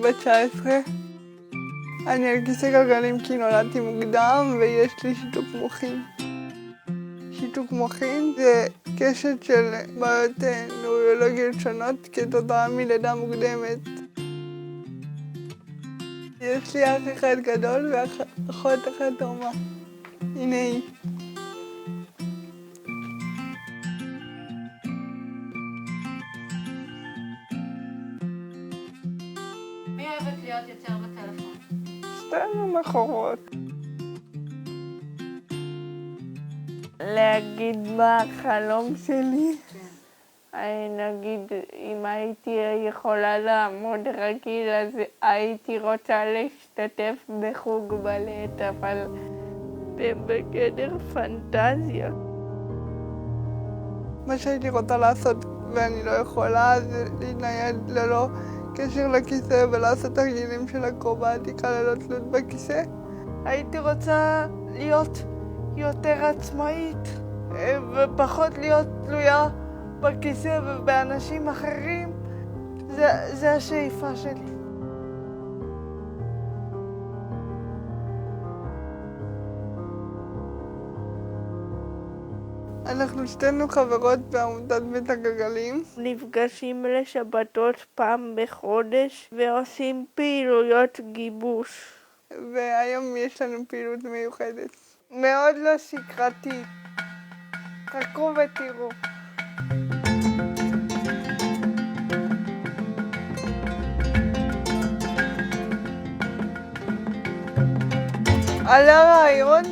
בת 19. אני על כיסא גלגלים כי נולדתי מוקדם ויש לי שיתוק מוחין. שיתוק מוחין זה קשת של בעיות נוירולוגיות שונות כתוצאה מלידה מוקדמת. יש לי אח אחד גדול ואחות אחת תאומה. הנה היא. מי אוהבת להיות יותר בטלפון? שתינו מכורות. להגיד מה החלום שלי? נגיד, אם הייתי יכולה לעמוד רגיל, אז הייתי רוצה להשתתף בחוג בלט, אבל בגדר פנטזיה. מה שהייתי רוצה לעשות ואני לא יכולה זה להתנייד ללא קשר לכיסא ולעשות תרגילים של אקרובטיקה ללא תלות בכיסא. הייתי רוצה להיות יותר עצמאית ופחות להיות תלויה בכיסא ובאנשים אחרים. זה השאיפה שלי. אנחנו שתינו חברות בעמותת בית הגלגלים. נפגשים לשבתות פעם בחודש ועושים פעילויות גיבוש. והיום יש לנו פעילות מיוחדת. מאוד לא שגרתית. חכו ותראו. עלה רעיון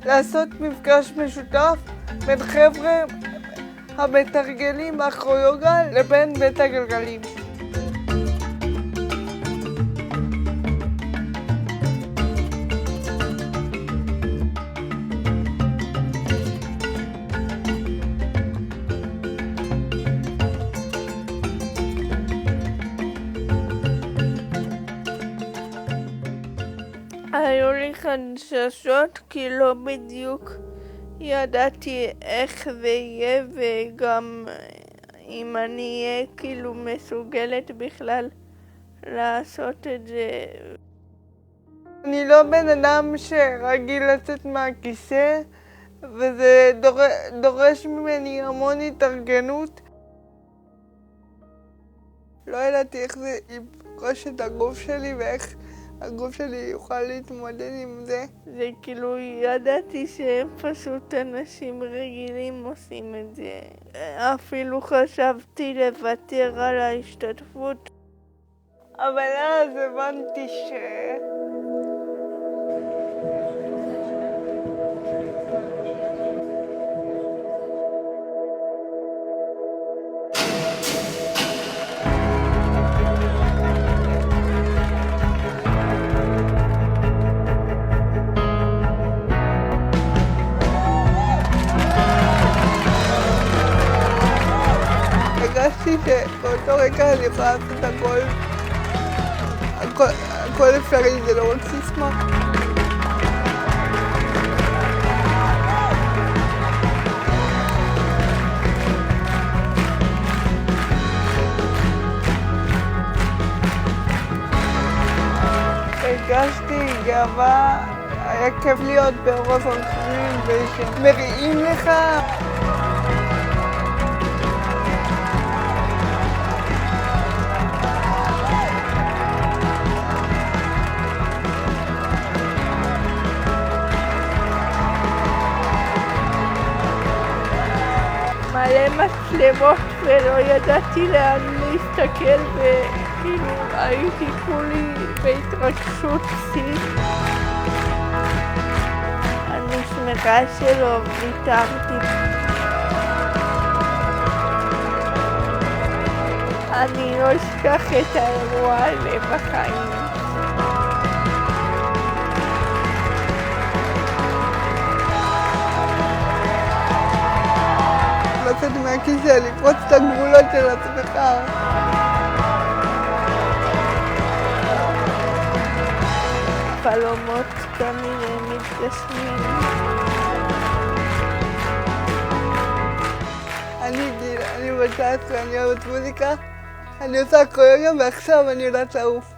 לעשות מפגש משותף בין חבר'ה המתרגלים אקרויוגה לבין בית הגלגלים. היו לי חששות כי לא בדיוק ידעתי איך זה יהיה וגם אם אני אהיה כאילו מסוגלת בכלל לעשות את זה. אני לא בן אדם שרגיל לצאת מהכיסא וזה דורש ממני המון התארגנות. לא ידעתי איך זה יפגוש את הגוף שלי ואיך הגוף שלי יוכל להתמודד עם זה. זה כאילו ידעתי שהם פשוט אנשים רגילים עושים את זה. אפילו חשבתי לוותר על ההשתתפות. אבל אז הבנתי הרגשתי שבאותו רגע אני יכולה לעשות הכל אפשרי, זה לא רק סיסמה. הרגשתי גאווה, היה כיף להיות ברוב המחירים ושמריעים לך. מלא מצלמות ולא ידעתי לאן להסתכל וכאילו הייתי כולי בהתרגשות שיא. אני שמחה שלא ויתרתי. אני לא אשכח את האירוע הזה בחיים. לצאת מהכיסא, לפרוץ את הגבולות של עצמך. חלומות כנראה מתגשמים. אני בת 19, אני אוהבת מוזיקה, אני עושה אקרויוגה ועכשיו אני יודעת לעוף.